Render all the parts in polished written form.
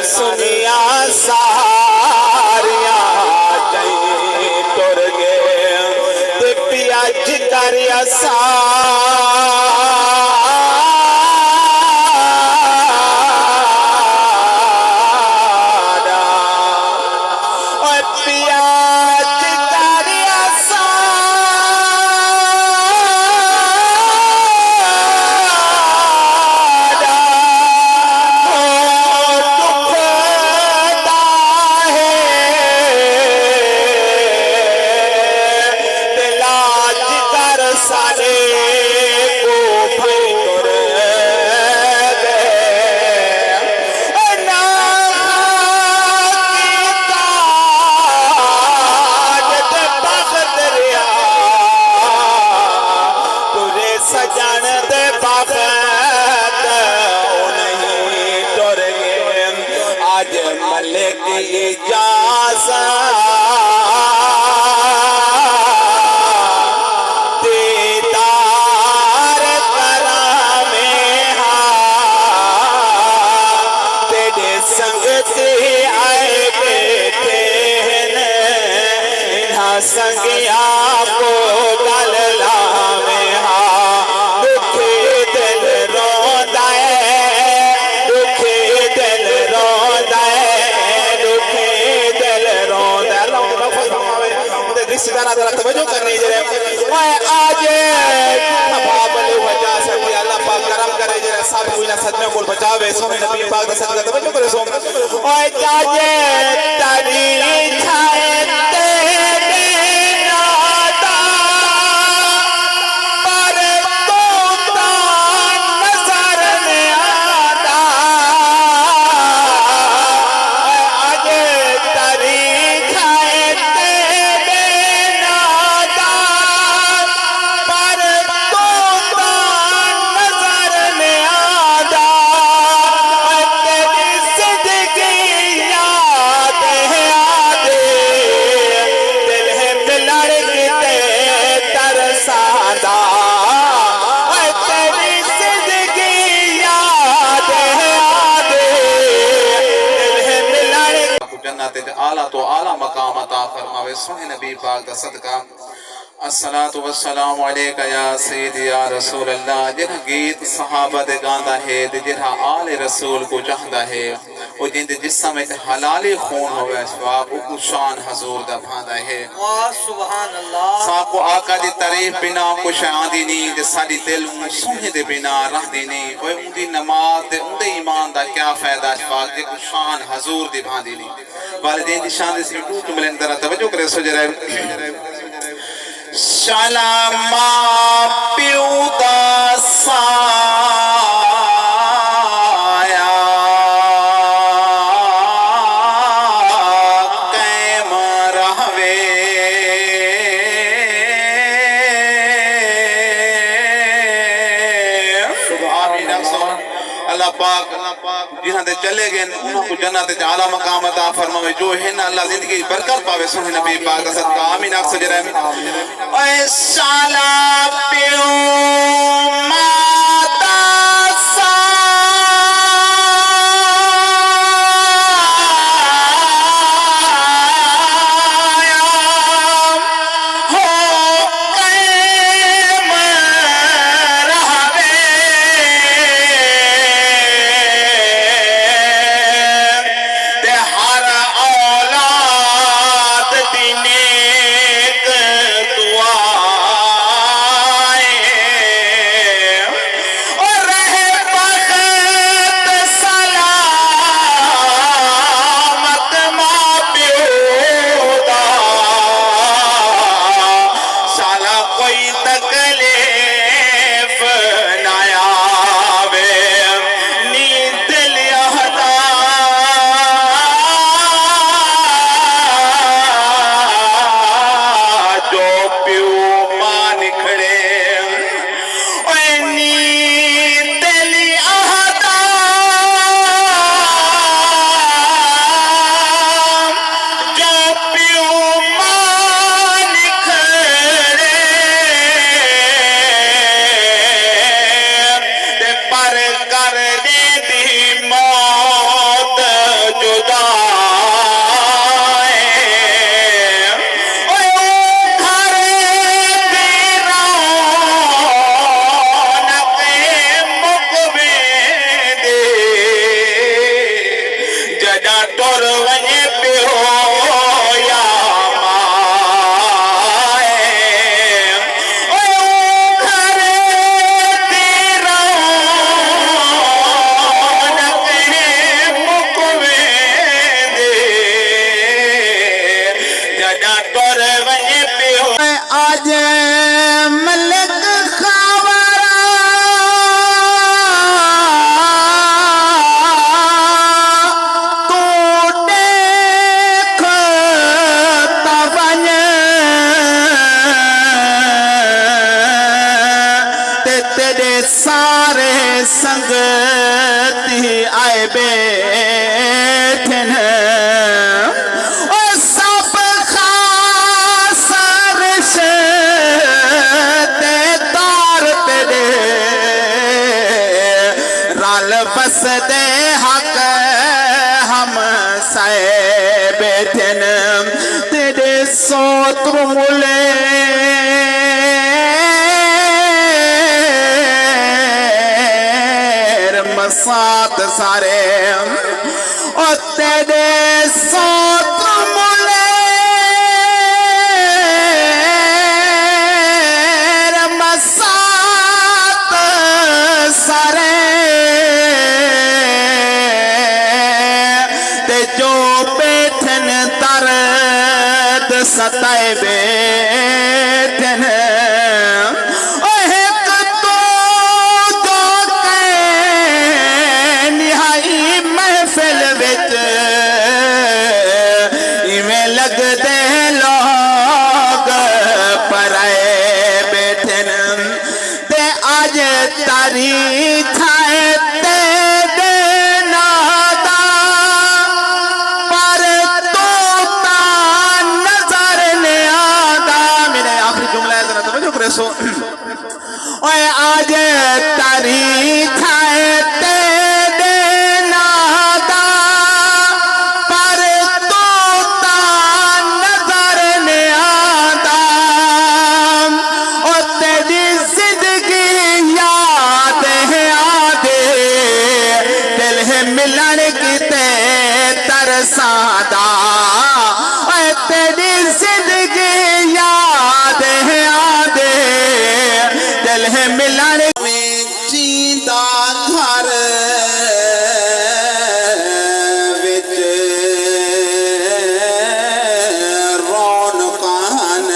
सुनिया सारिया चाहिए तुर गए ते पिया जितरिया सा सजन दे बगैर नहीं तुर गए आज मलिक इजाज़त दीदार करामे तेरे संगत आए बेटे ना संगिया को गल लामे रिश्तेदार जरा तवज्जो करनी जरा ओए आज बाबले वजह से अल्लाह पाक करम करे जरा सब कोई ना सदमे को बचावे सोने नबी पाक दा सदका तवज्जो करे सो ओए जाजे तारी छाए तेरे नादा पर तो नजर में आता आज तारी आला तो आला मकाम अता फरमावे सोहे नबी पाक दा सदका अस्सलातु वस्सलामु अलैका या सय्यदी या रसूल अल्लाह जिन गीत सहाबा दे गांदा है ते जिरा आले रसूल को चाहदा है ओ जिंदे जिस्म में हलाली खून होवे सवाब को शान हुजूर दा भांदा है वाह सुभान अल्लाह साको आका दी तारीफ बिना कुछ आंदी नी ते साडी दिल सोहे दे बिना रहदी नी ओए उंदी नमाज ते उंदे ईमान दा क्या फायदा सवाब जे को शान हुजूर दी भांदी नी वालिदैन दी शान दे टूट मिलन दरा तवज्जो करे सो जरा सलामा प्यूदा चले गए उनको जन्नत च आला मकाम अता फरमावे जो है ना अल्लाह जिंदगी बरकत पावे सुने नबी पाक दा सदका आमीन आप सजरा ओए साला पियो माता सा बैठन ओ सब खास रिश्ते तार तेरे रल बस दे हक हम साए बैठन तेरे सोत्र मुले सात सारे ओ तेरे सोत मुले मसात सारे ते जो बैठन दर्द सताए बैठन तारी छाए तेरे नादा पर तू ता नजर ने आदा। मेरे आखिरी जुमला है जरा तवज्जो करे सो ओए आज तारी छाए तेरे नादा पर तू ता नजर ने आदा ओ तेरी जिंदगी मिलन किते तरसादा तेरी जिंदगी याद है आदे दिल है मिलन में जींदा घर विच रौनकान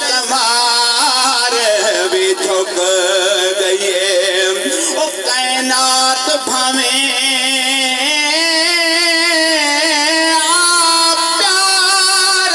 कमार भी ठुक गए ओ कायनात भावे प्यार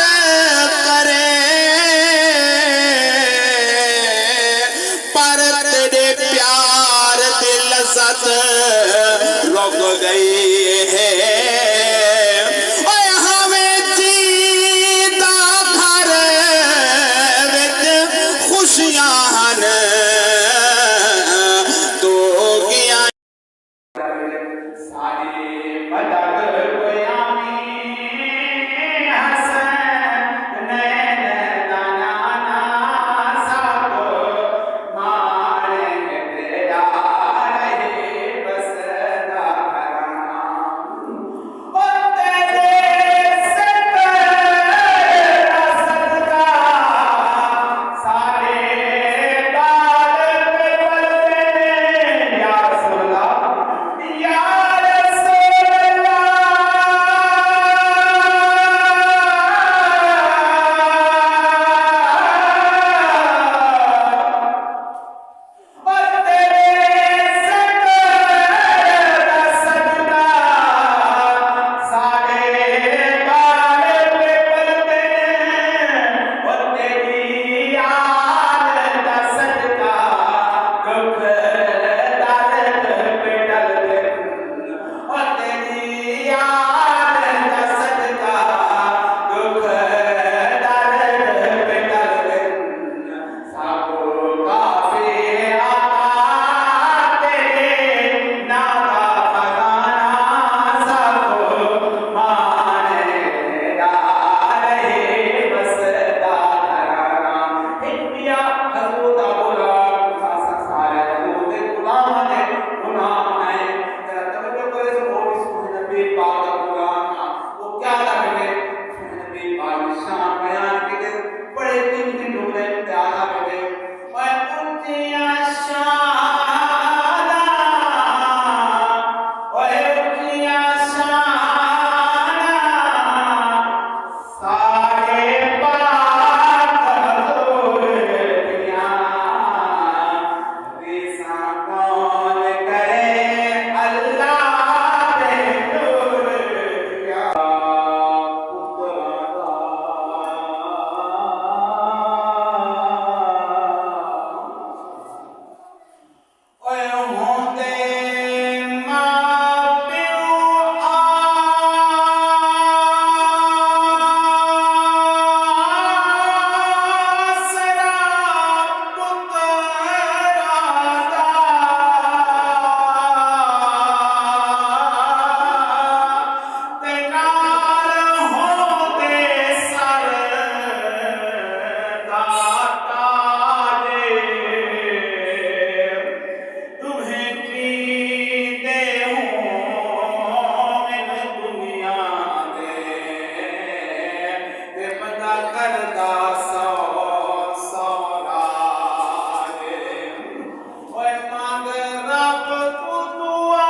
करदा सौ सौरागे ओए मांग रब को दुआ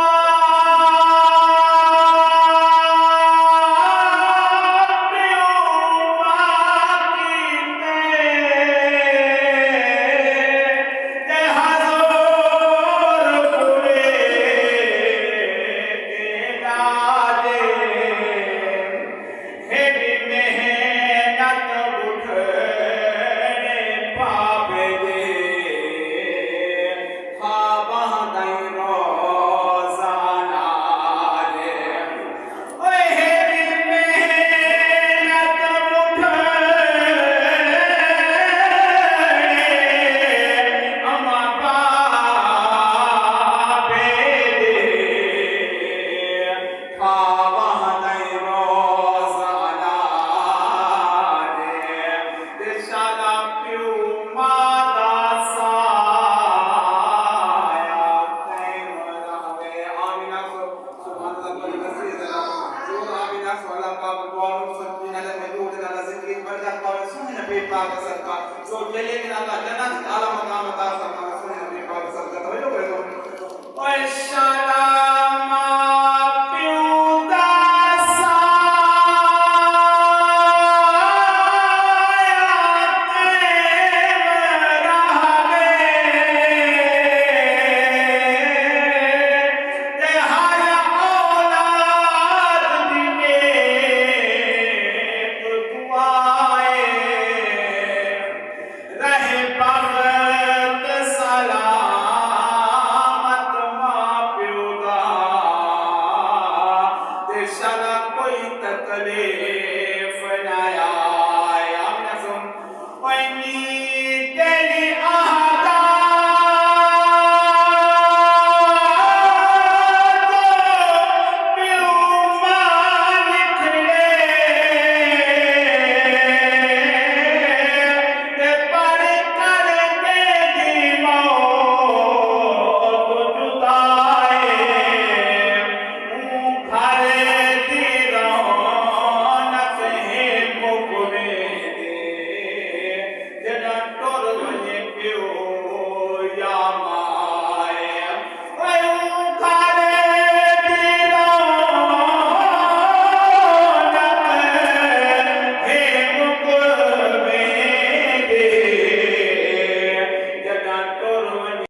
जो चले गिरा का जन्नत आला मकाम अता फरमा